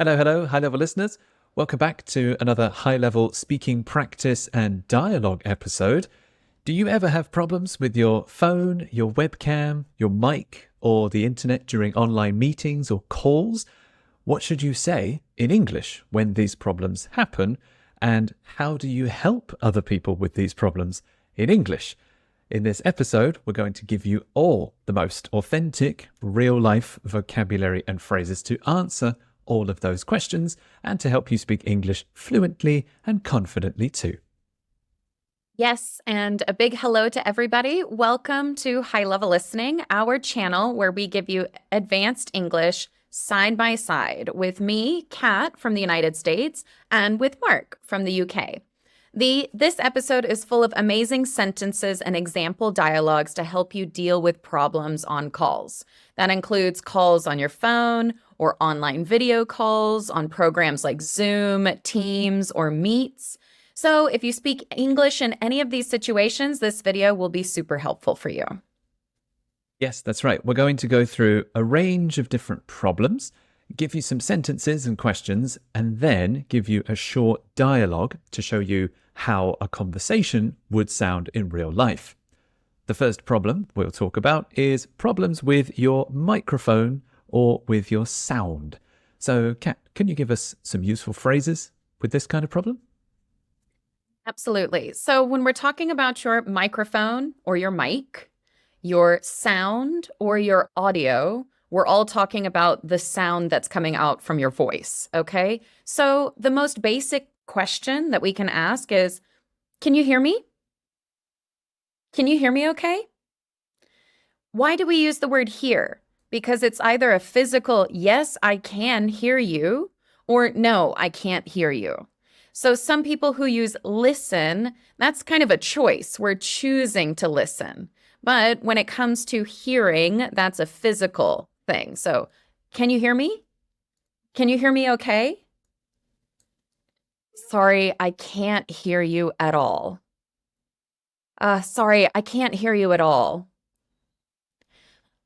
Hello, high-level listeners. Welcome back to another high-level speaking practice and dialogue episode. Do you ever have problems with your phone, your webcam, your mic, or the internet during online meetings or calls? What should you say in English when these problems happen? And how do you help other people with these problems in English? In this episode, we're going to give you all the most authentic, real-life vocabulary and phrases to answer all of those questions and to help you speak English fluently and confidently too. Yes, and a big hello to everybody. Welcome to High Level Listening, our channel where we give you advanced English side by side with me, Kat, from the United States, and with Mark from the UK. This episode is full of amazing sentences and example dialogues to help you deal with problems on calls. That includes calls on your phone or online video calls on programs like Zoom, Teams, or Meets. So if you speak English in any of these situations, this video will be super helpful for you. Yes, that's right. We're going to go through a range of different problems, give you some sentences and questions, and then give you a short dialogue to show you how a conversation would sound in real life. The first problem we'll talk about is problems with your microphone or with your sound. So, Kat, can you give us some useful phrases with this kind of problem? Absolutely. So when we're talking about your microphone or your mic, your sound or your audio, we're all talking about the sound that's coming out from your voice, okay? So the most basic question that we can ask is, can you hear me? Can you hear me okay? Why do we use the word hear? Because it's either a physical, yes, I can hear you, or no, I can't hear you. So some people who use listen, that's kind of a choice. We're choosing to listen. But when it comes to hearing, that's a physical thing. So can you hear me? Can you hear me okay? Sorry, I can't hear you at all. Sorry, I can't hear you at all.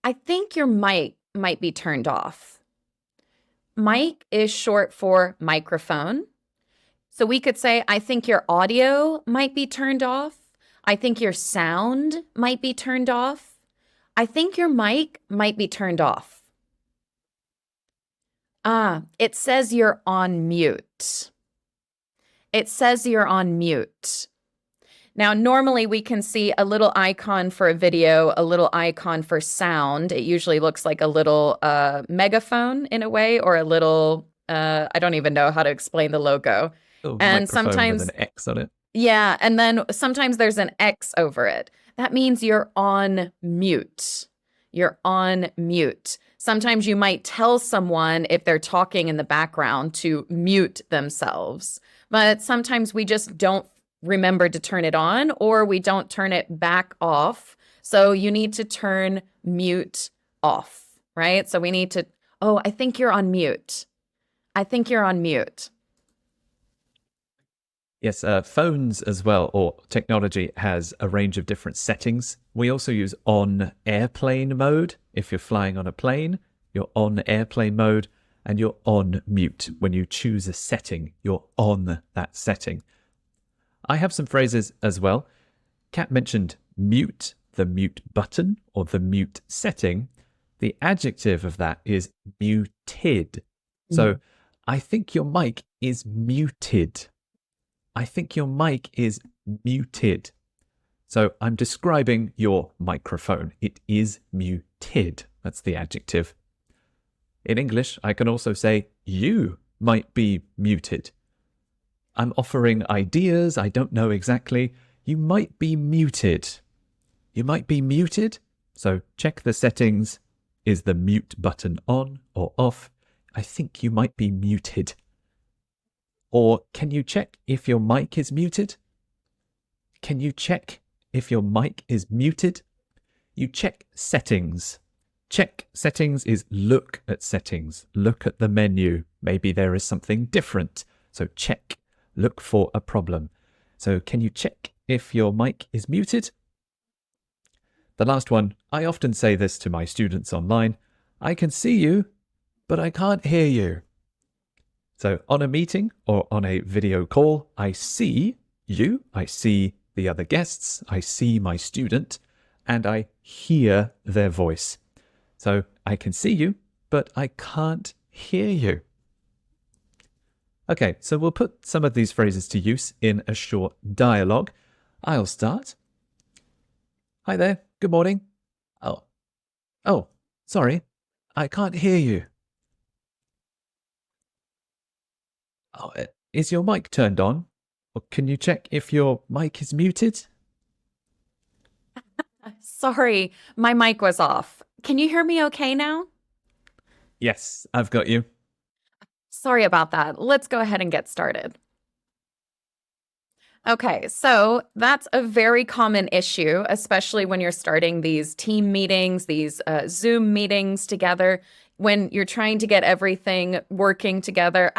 I think your mic might be turned off. Mic is short for microphone. So we could say, I think your audio might be turned off. I think your sound might be turned off. I think your mic might be turned off. It says you're on mute. It says you're on mute. Now, normally we can see a little icon for a video, a little icon for sound. It usually looks like a little megaphone in a way, or a little, I don't even know how to explain the logo. And sometimes with an X on it. Yeah, and then sometimes there's an X over it. That means you're on mute. You're on mute. Sometimes you might tell someone if they're talking in the background to mute themselves, but sometimes we just don't remember to turn it on, or we don't turn it back off. So you need to turn mute off, right? So we need to, oh, I think you're on mute. I think you're on mute. Yes, phones as well, or technology, has a range of different settings. We also use on airplane mode. If you're flying on a plane, you're on airplane mode, and you're on mute. When you choose a setting, you're on that setting. I have some phrases as well. Kat mentioned mute, the mute button, or the mute setting. The adjective of that is muted. So I think your mic is muted. I think your mic is muted. So I'm describing your microphone. It is muted. That's the adjective. In English, I can also say you might be muted. I'm offering ideas. I don't know exactly. You might be muted. You might be muted. So check the settings. Is the mute button on or off? I think you might be muted. Or can you check if your mic is muted? Can you check if your mic is muted? You check settings. Check settings is look at settings. Look at the menu. Maybe there is something different. So check. Look for a problem. So can you check if your mic is muted? The last one, I often say this to my students online. I can see you, but I can't hear you. So on a meeting or on a video call, I see you, I see the other guests, I see my student, and I hear their voice. So I can see you, but I can't hear you. Okay, so we'll put some of these phrases to use in a short dialogue. I'll start. Hi there, good morning. Oh, sorry, I can't hear you. Oh, is your mic turned on? Or can you check if your mic is muted? Sorry, my mic was off. Can you hear me okay now? Yes, I've got you. Sorry about that. Let's go ahead and get started. Okay, so that's a very common issue, especially when you're starting these team meetings, these Zoom meetings together, when you're trying to get everything working together.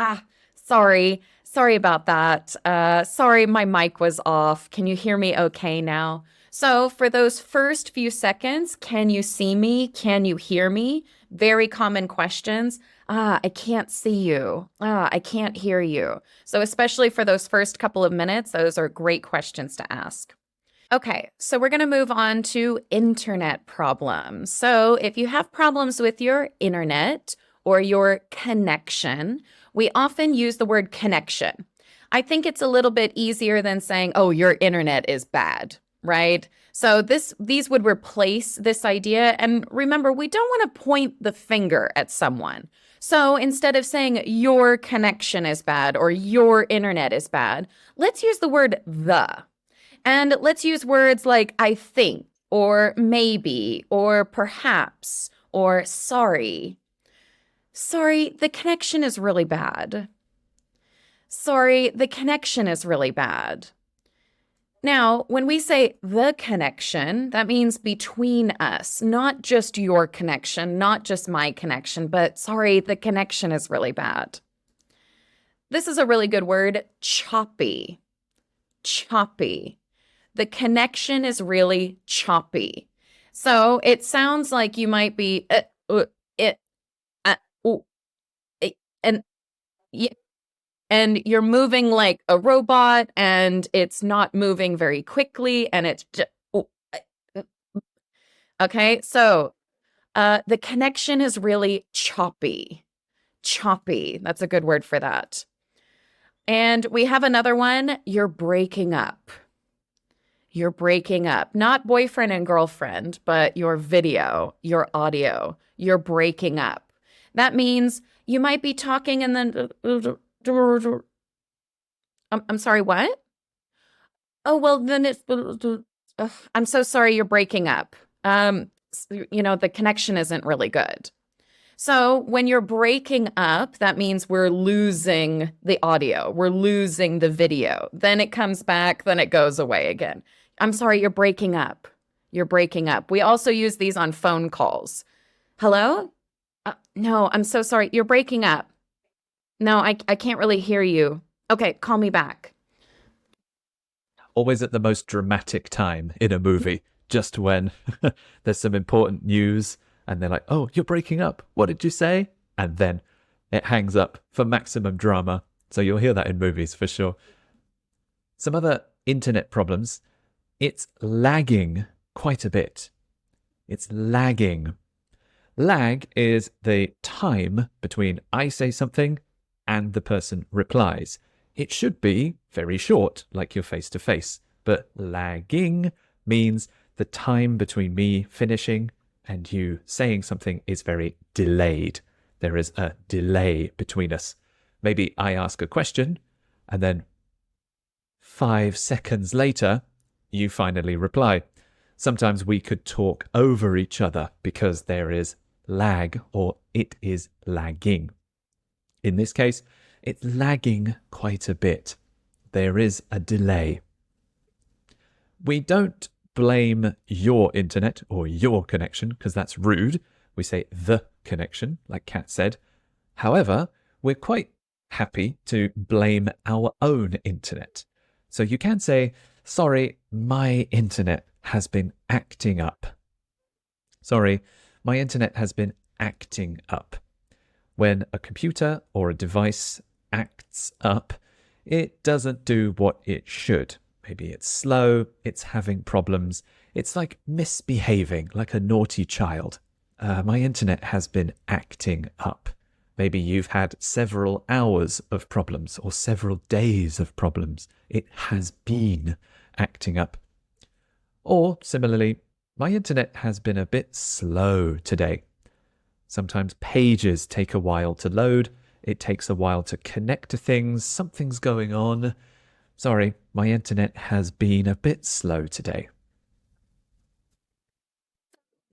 Sorry about that. Sorry, my mic was off. Can you hear me okay now? So for those first few seconds, can you see me? Can you hear me? Very common questions. I can't see you. I can't hear you. So especially for those first couple of minutes, those are great questions to ask. Okay, so we're going to move on to internet problems. So if you have problems with your internet or your connection, we often use the word connection. I think it's a little bit easier than saying, oh, your internet is bad, right? So these would replace this idea. And remember, we don't want to point the finger at someone. So instead of saying your connection is bad or your internet is bad, let's use the word the. And let's use words like I think or maybe or perhaps or sorry. Sorry, the connection is really bad. Sorry, the connection is really bad. Now, when we say the connection, that means between us, not just your connection, not just my connection, but sorry, the connection is really bad. This is a really good word, choppy. Choppy. The connection is really choppy. So it sounds like you might be, and you're moving like a robot and it's not moving very quickly and it's just, okay. So the connection is really choppy. Choppy. That's a good word for that. And we have another one. You're breaking up. You're breaking up. Not boyfriend and girlfriend, but your video, your audio. You're breaking up. That means you might be talking and then I'm sorry, what? Oh, well, then it's I'm so sorry you're breaking up. The connection isn't really good. So when you're breaking up, that means we're losing the audio, we're losing the video. Then it comes back, then it goes away again. I'm sorry, you're breaking up. You're breaking up. We also use these on phone calls. Hello? No, I'm so sorry. You're breaking up. No, I can't really hear you. Okay, call me back. Always at the most dramatic time in a movie, just when there's some important news and they're like, oh, you're breaking up. What did you say? And then it hangs up for maximum drama. So you'll hear that in movies for sure. Some other internet problems. It's lagging quite a bit. It's lagging. Lag is the time between I say something and the person replies. It should be very short, like you're face-to-face, but lagging means the time between me finishing and you saying something is very delayed. There is a delay between us. Maybe I ask a question, and then 5 seconds later, you finally reply. Sometimes we could talk over each other because there is lag, or it is lagging. In this case, it's lagging quite a bit. There is a delay. We don't blame your internet or your connection because that's rude. We say the connection, like Kat said. However, we're quite happy to blame our own internet. So you can say, sorry, my internet has been acting up. Sorry, my internet has been acting up. When a computer or a device acts up, it doesn't do what it should. Maybe it's slow, it's having problems, it's like misbehaving, like a naughty child. My internet has been acting up. Maybe you've had several hours of problems or several days of problems. It has been acting up. Or similarly, my internet has been a bit slow today. Sometimes pages take a while to load. It takes a while to connect to things. Something's going on. Sorry, my internet has been a bit slow today.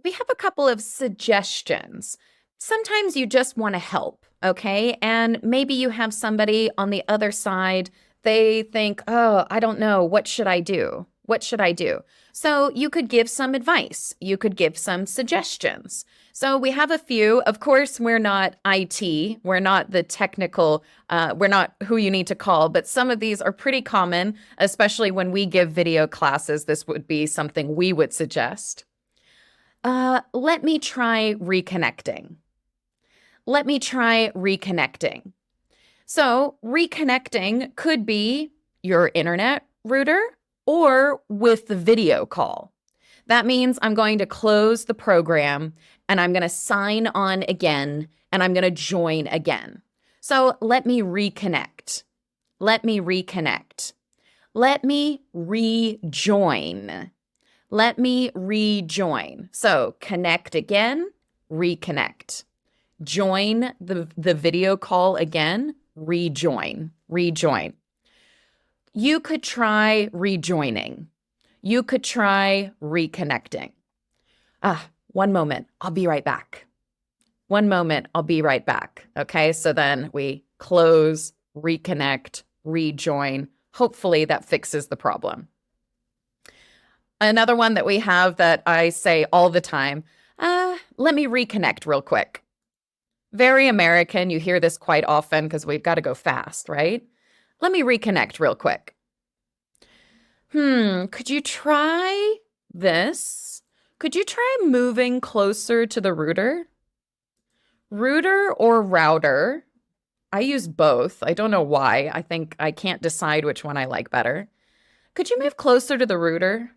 We have a couple of suggestions. Sometimes you just want to help, okay? And maybe you have somebody on the other side, they think, oh, I don't know, what should I do? What should I do? So you could give some advice. You could give some suggestions. So we have a few. Of course, we're not IT. We're not the technical, we're not who you need to call, but some of these are pretty common, especially when we give video classes. This would be something we would suggest. Let me try reconnecting. Let me try reconnecting. So reconnecting could be your internet router or with the video call. That means I'm going to close the program and I'm going to sign on again and I'm going to join again. So let me reconnect. Let me reconnect. Let me rejoin. Let me rejoin. So connect again, reconnect. Join the video call again, rejoin, rejoin. You could try rejoining. You could try reconnecting. One moment, I'll be right back. One moment, I'll be right back. Okay, so then we close, reconnect, rejoin. Hopefully that fixes the problem. Another one that we have that I say all the time, let me reconnect real quick. Very American. You hear this quite often because we've got to go fast, right? Let me reconnect real quick. Could you try this? Could you try moving closer to the router? Router or router? I use both. I don't know why. I think I can't decide which one I like better. Could you move closer to the router?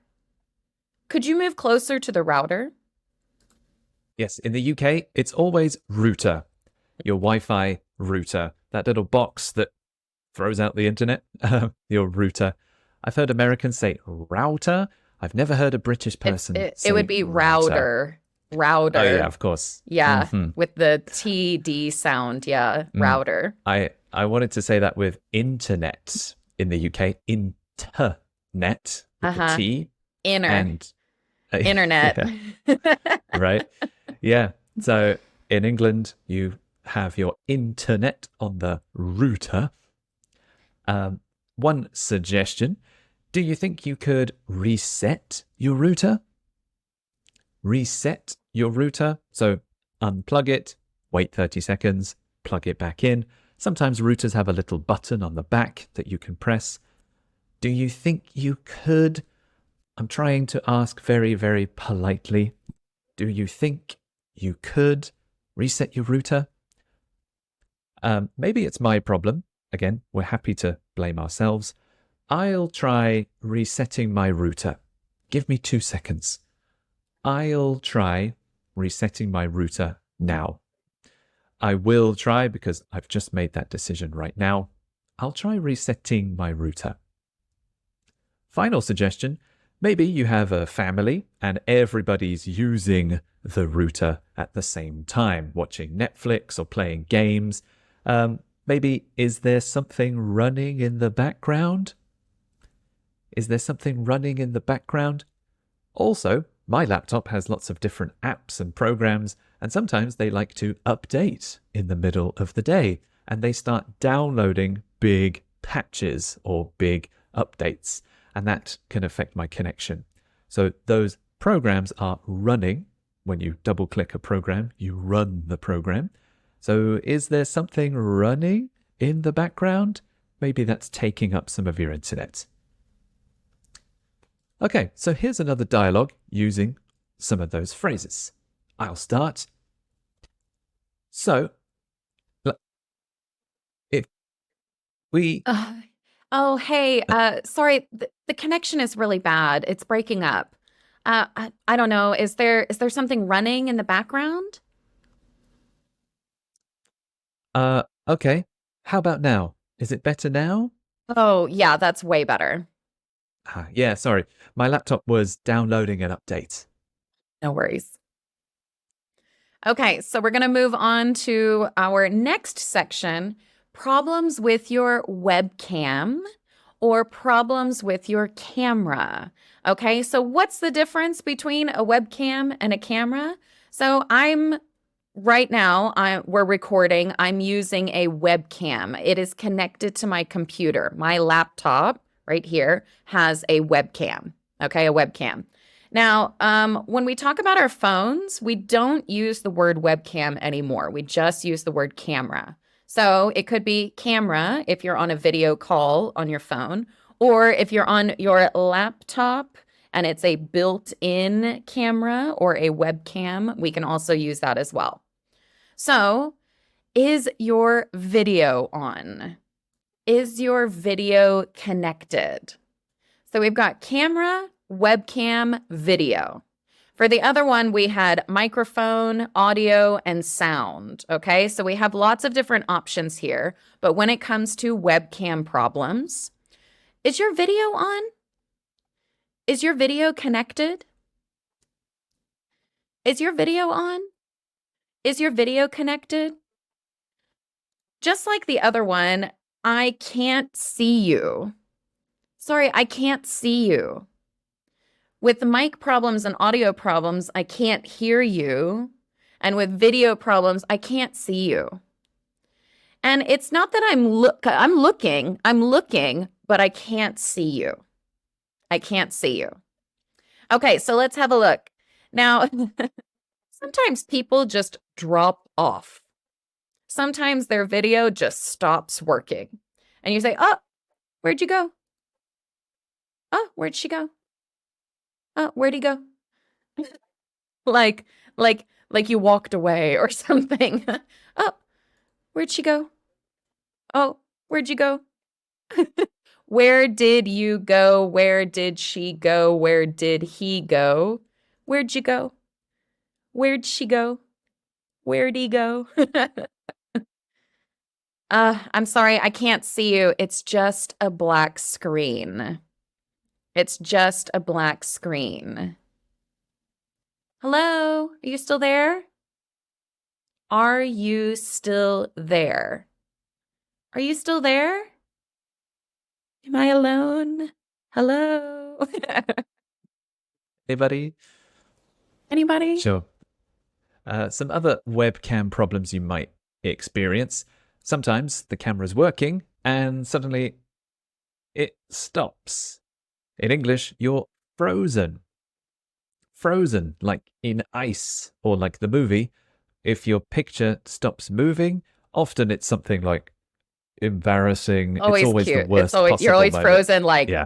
Could you move closer to the router? Yes, in the UK, it's always router, your Wi-Fi router, that little box that throws out the internet, your router. I've heard Americans say router. I've never heard a British person say it would be router. Router. Oh, yeah, of course. Yeah, with the TD sound. Yeah, router. I wanted to say that with internet in the UK, internet with the T. Internet. Yeah. Right? Yeah. So in England, you have your internet on the router. One suggestion, do you think you could reset your router? Reset your router. So unplug it, wait 30 seconds, plug it back in. Sometimes routers have a little button on the back that you can press. Do you think you could? I'm trying to ask very, very politely. Do you think you could reset your router? Maybe it's my problem. Again, we're happy to blame ourselves. I'll try resetting my router. Give me 2 seconds. I'll try resetting my router now. I will try because I've just made that decision right now. I'll try resetting my router. Final suggestion. Maybe you have a family and everybody's using the router at the same time, watching Netflix or playing games. Maybe, is there something running in the background? Is there something running in the background? Also, my laptop has lots of different apps and programs, and sometimes they like to update in the middle of the day, and they start downloading big patches or big updates, and that can affect my connection. So those programs are running. When you double-click a program, you run the program. So is there something running in the background? Maybe that's taking up some of your internet. Okay, so here's another dialogue using some of those phrases. I'll start. So, We Oh, hey, sorry, the connection is really bad. It's breaking up. I don't know. Is there something running in the background? okay. How about now? Is it better now? Oh, yeah, that's way better. Yeah, sorry. My laptop was downloading an update. No worries. Okay, so we're going to move on to our next section, problems with your webcam or problems with your camera. Okay, so what's the difference between a webcam and a camera? So right now, we're recording. I'm using a webcam. It is connected to my computer. My laptop right here has a webcam. Okay, a webcam. Now, when we talk about our phones, we don't use the word webcam anymore. We just use the word camera. So it could be camera if you're on a video call on your phone, or if you're on your laptop and it's a built-in camera or a webcam, we can also use that as well. So, is your video on? Is your video connected? So we've got camera, webcam, video. For the other one, we had microphone, audio, and sound. Okay, so we have lots of different options here. But when it comes to webcam problems, is your video on? Is your video connected? Is your video on? Is your video connected? Just like the other one, I can't see you. Sorry, I can't see you. With the mic problems and audio problems, I can't hear you. And with video problems, I can't see you. And it's not that I'm looking, but I can't see you. I can't see you. Okay, so let's have a look. Now, sometimes people just drop off. Sometimes their video just stops working. And you say, "Oh, where'd you go? Oh, where'd she go? Oh, where'd he go?" Like, like you walked away or something. Oh, where'd she go? Oh, where'd you go? Where did you go? Where did she go? Where did he go? Where'd you go? Where'd she go? Where'd he go? I'm sorry, I can't see you. It's just a black screen. It's just a black screen. Hello? Are you still there? Are you still there? Are you still there? Am I alone? Hello? Anybody? Anybody? Sure. Some other webcam problems you might experience. Sometimes the camera's working and suddenly it stops. In English, you're frozen. Frozen, like in ice or like the movie. If your picture stops moving, often it's something like embarrassing. It's Always always the cute. worst possible You're always moment. frozen like Yeah.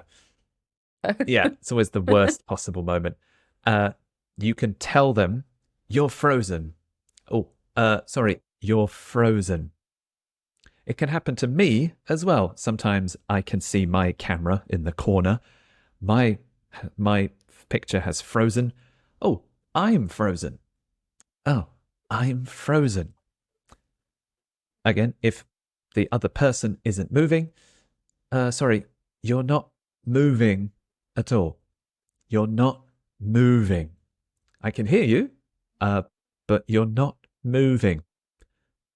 Yeah, it's always the worst possible moment. You can tell them you're frozen. Oh, sorry, you're frozen. It can happen to me as well. Sometimes I can see my camera in the corner. My picture has frozen. Oh, I'm frozen. Oh, I'm frozen. Again, if the other person isn't moving, sorry, you're not moving at all. You're not moving. I can hear you, but you're not moving.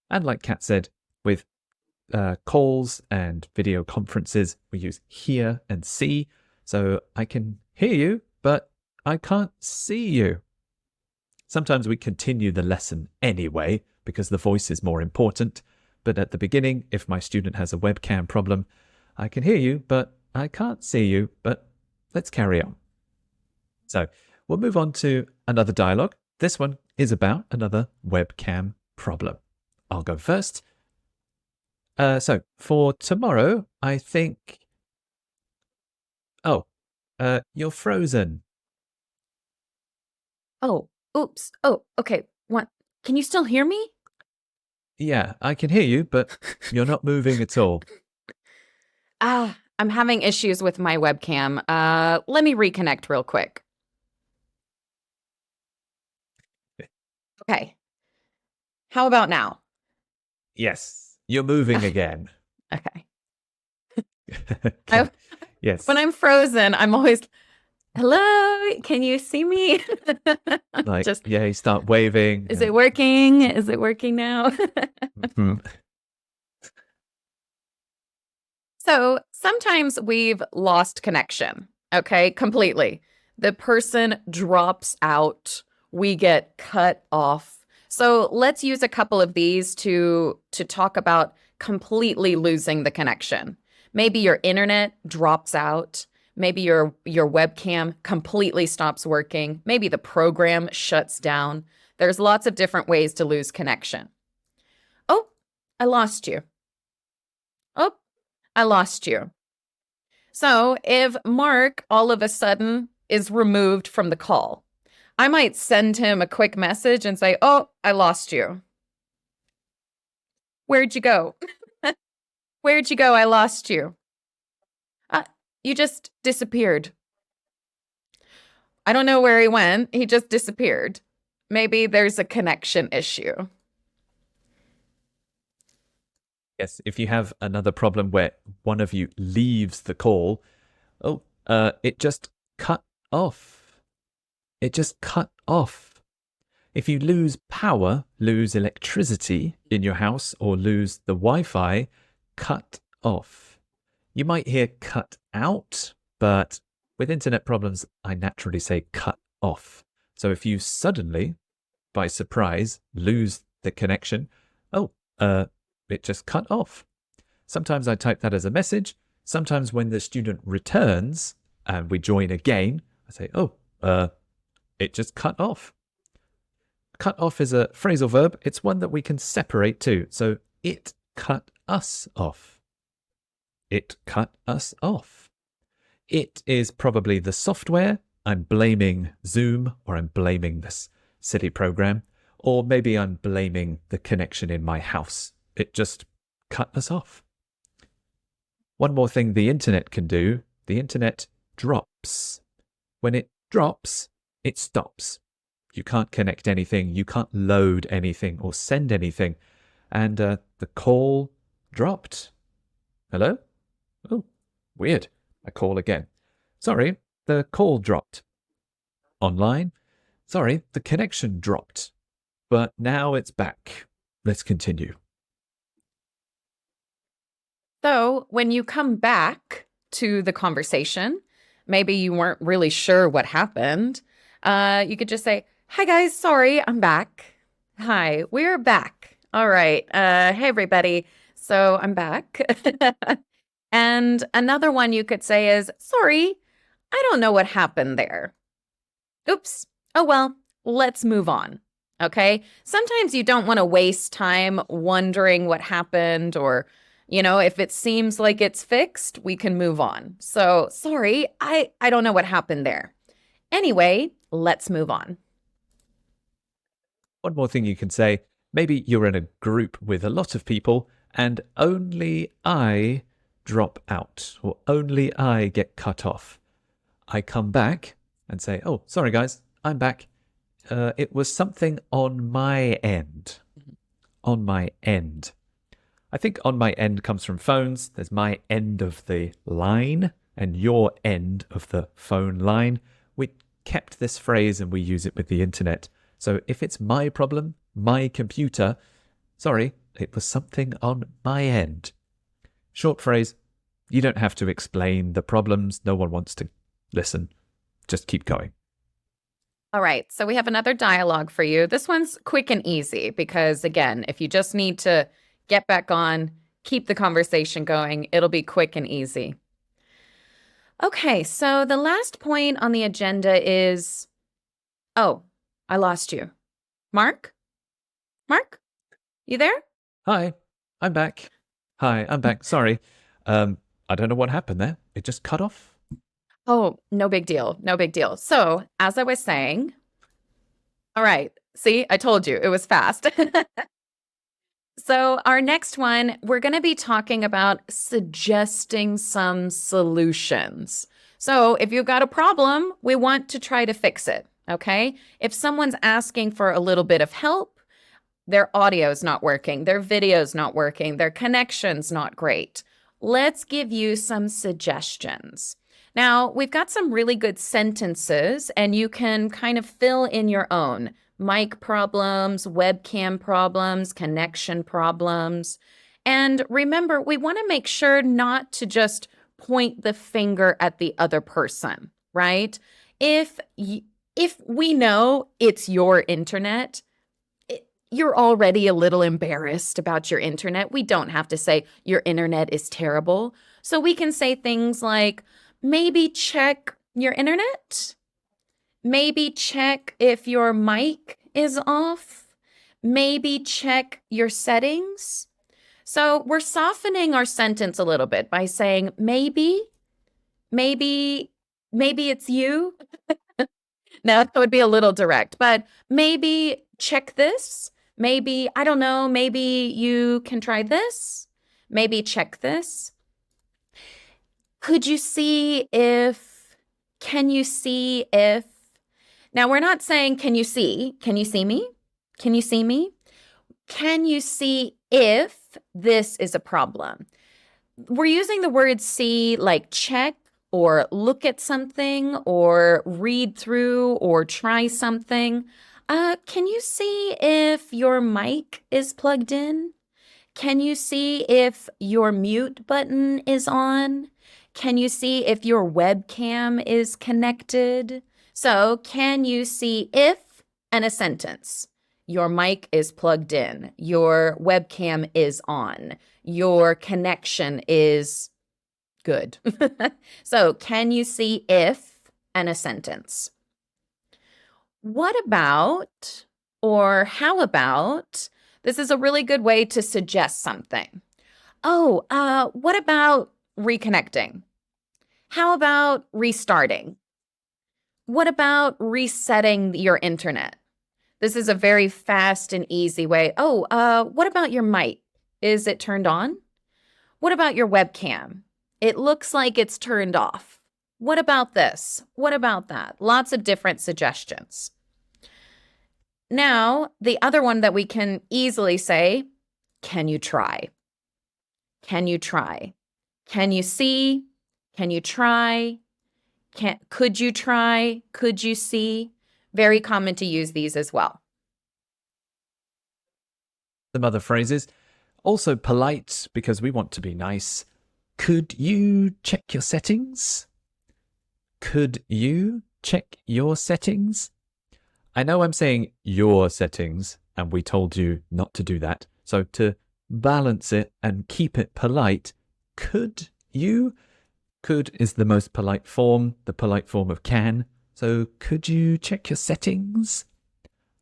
And like Kat said, with calls and video conferences, we use hear and see. So I can hear you, but I can't see you. Sometimes we continue the lesson anyway, because the voice is more important. But at the beginning, if my student has a webcam problem, I can hear you, but I can't see you, but let's carry on. So we'll move on to another dialogue. This one is about another webcam problem. I'll go first. So for tomorrow, I think... Oh, you're frozen. Oh, oops. Oh, okay. What? Can you still hear me? Yeah, I can hear you, but you're not moving at all. I'm having issues with my webcam. Let me reconnect real quick. Okay. How about now? Yes, you're moving again. Okay. Okay. Yes. When I'm frozen, I'm always, hello, can you see me? Like, Just, yeah, you start waving. is it working? Is it working now? Mhm. So sometimes we've lost connection, okay, completely. The person drops out, we get cut off. So let's use a couple of these to talk about completely losing the connection. Maybe your internet drops out. Maybe your webcam completely stops working. Maybe the program shuts down. There's lots of different ways to lose connection. Oh, I lost you. Oh, I lost you. So if Mark all of a sudden is removed from the call, I might send him a quick message and say, oh, I lost you. Where'd you go? Where'd you go? I lost you. Uh, you just disappeared. I don't know where he went. He just disappeared. Maybe there's a connection issue. Yes, if you have another problem where one of you leaves the call, it just cut off. It just cut off. If you lose power, lose electricity in your house, or lose the Wi-Fi, cut off. You might hear cut out, but with internet problems, I naturally say cut off. So if you suddenly, by surprise, lose the connection, it just cut off. Sometimes I type that as a message. Sometimes when the student returns and we join again, I say, it just cut off. Cut off is a phrasal verb. It's one that we can separate too. So it cut us off. It cut us off. It is probably the software. I'm blaming Zoom, or I'm blaming this silly program, or maybe I'm blaming the connection in my house. It just cut us off. One more thing the internet can do, the internet drops. When it drops, it stops. You can't connect anything, you can't load anything or send anything. And the call dropped. Hello? Oh, weird. I call again. Sorry, the call dropped. Online? Sorry, the connection dropped. But now it's back. Let's continue. So when you come back to the conversation, maybe you weren't really sure what happened. You could just say, hi guys, sorry, I'm back. Hi, we're back. All right. Hey everybody. So I'm back. And another one you could say is, sorry, I don't know what happened there. Oops. Oh well, let's move on. Okay. Sometimes you don't want to waste time wondering what happened, or, if it seems like it's fixed, we can move on. So sorry, I don't know what happened there. Anyway, let's move on. One more thing you can say, maybe you're in a group with a lot of people and only I drop out, or only I get cut off. I come back and say, oh, sorry guys, I'm back. It was something on my end. On my end. I think on my end comes from phones. There's my end of the line and your end of the phone line. We kept this phrase and we use it with the internet. So if it's my problem, my computer, sorry, it was something on my end. Short phrase. You don't have to explain the problems. No one wants to listen. Just keep going. All right. So we have another dialogue for you. This one's quick and easy because, again, if you just need to get back on, keep the conversation going, it'll be quick and easy. Okay. So the last point on the agenda is, oh, I lost you. Mark? Mark? You there? Hi, I'm back. Hi, I'm back. Sorry. I don't know what happened there. It just cut off. Oh, no big deal. No big deal. So, as I was saying, all right. See, I told you it was fast. So, our next one, we're going to be talking about suggesting some solutions. So, if you've got a problem, we want to try to fix it. Okay. If someone's asking for a little bit of help, their audio's not working, their video's not working, their connection's not great. Let's give you some suggestions. Now, we've got some really good sentences, and you can kind of fill in your own. Mic problems, webcam problems, connection problems. And remember, we want to make sure not to just point the finger at the other person, right? If we know it's your internet, you're already a little embarrassed about your internet. We don't have to say your internet is terrible. So we can say things like, maybe check your internet. Maybe check if your mic is off. Maybe check your settings. So we're softening our sentence a little bit by saying maybe it's you. Now, that would be a little direct, but maybe check this. Maybe, I don't know, maybe you can try this. Maybe check this. Can you see if? Now, we're not saying, can you see? Can you see me? Can you see me? Can you see if this is a problem? We're using the word see like check or look at something or read through or try something. Can you see if your mic is plugged in? Can you see if your mute button is on? Can you see if your webcam is connected? So, can you see if and a sentence? Your mic is plugged in. Your webcam is on. Your connection is good. So, can you see if and a sentence? What about or how about? This is a really good way to suggest something. Oh, what about reconnecting? How about restarting? What about resetting your internet? This is a very fast and easy way. What about your mic? Is it turned on? What about your webcam? It looks like it's turned off. What about this? What about that? Lots of different suggestions. Now, the other one that we can easily say, can you try? Can you try? Can you see? Can you try? Could you try? Could you see? Very common to use these as well. Some other phrases. Also polite because we want to be nice. Could you check your settings? Could you check your settings? I know I'm saying your settings, and we told you not to do that. So to balance it and keep it polite, could you? Could is the most polite form, the polite form of can. So could you check your settings?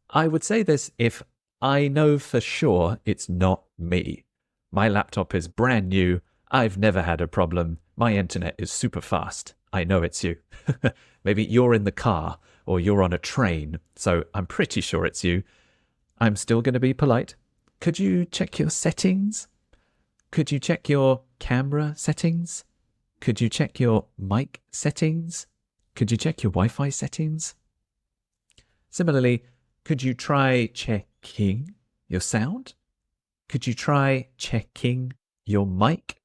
I would say this if I know for sure it's not me. My laptop is brand new. I've never had a problem. My internet is super fast. I know it's you. Maybe you're in the car or you're on a train, so I'm pretty sure it's you. I'm still going to be polite. Could you check your settings? Could you check your camera settings? Could you check your mic settings? Could you check your Wi-Fi settings? Similarly, could you try checking your sound? Could you try checking your mic?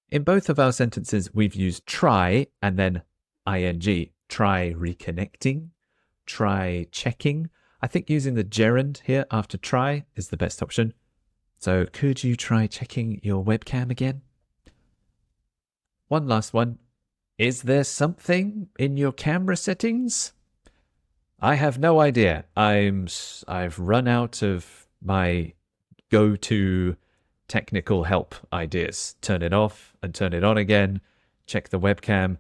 In both of our sentences, we've used try and then ing. Try reconnecting, try checking. I think using the gerund here after try is the best option. So could you try checking your webcam again? One last one. Is there something in your camera settings? I have no idea. I've run out of my go-to technical help ideas. Turn it off and turn it on again. Check the webcam.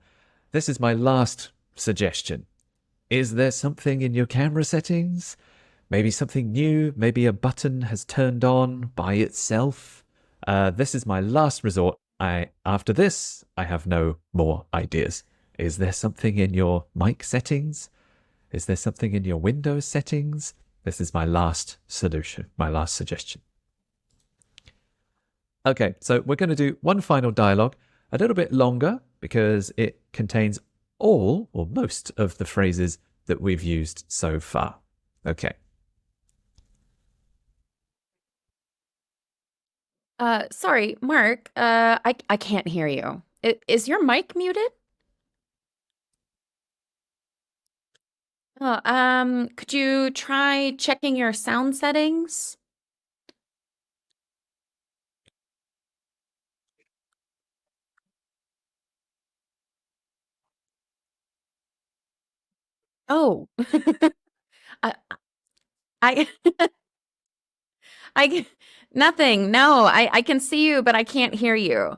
This is my last suggestion. Is there something in your camera settings? Maybe something new? Maybe a button has turned on by itself? This is my last resort. After this, I have no more ideas. Is there something in your mic settings? Is there something in your Windows settings? This is my last solution, my last suggestion. Okay, so we're going to do one final dialogue, a little bit longer because it contains all or most of the phrases that we've used so far. Okay. Sorry, Mark. I can't hear you. Is your mic muted? Could you try checking your sound settings? Oh, I, I, I, nothing. No, I can see you, but I can't hear you.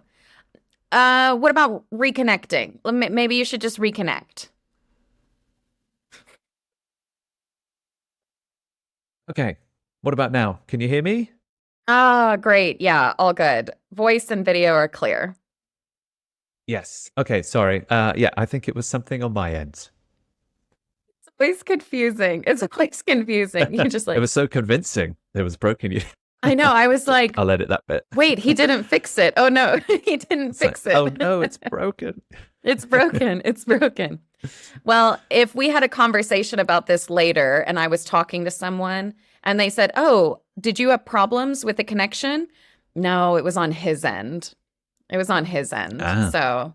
What about reconnecting? Maybe you should just reconnect. Okay. What about now? Can you hear me? Ah, great. Yeah, all good. Voice and video are clear. Yes. Okay, sorry. Yeah, I think it was something on my end. It's always confusing. It's always confusing. You're just It like, was so convincing. It was broken. I know. I was like, I'll edit that bit. wait, he didn't fix it. Oh no, he didn't It's like, fix it. oh no, it's broken. It's broken. It's broken. Well, if we had a conversation about this later and I was talking to someone and they said, "Oh, did you have problems with the connection?" No, it was on his end. It was on his end. Ah, So,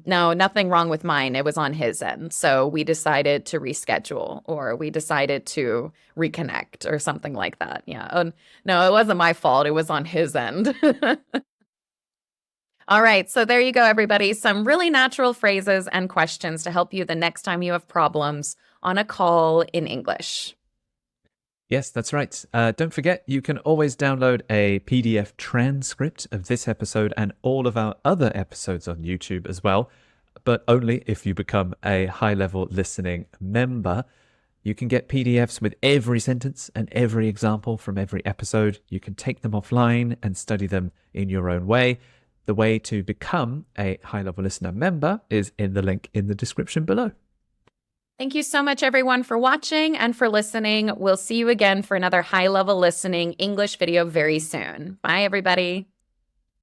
no, nothing wrong with mine. It was on his end. So we decided to reschedule or we decided to reconnect or something like that. Yeah. Oh, no, it wasn't my fault. It was on his end. All right. So there you go, everybody. Some really natural phrases and questions to help you the next time you have problems on a call in English. yes, that's right. Don't forget, you can always download a PDF transcript of this episode and all of our other episodes on YouTube as well, but only if you become a high-level listening member. You can get PDFs with every sentence and every example from every episode. You can take them offline and study them in your own way. The way to become a high-level listener member is in the link in the description below. Thank you so much, everyone, for watching and for listening. We'll see you again for another high-level listening English video very soon. Bye, everybody.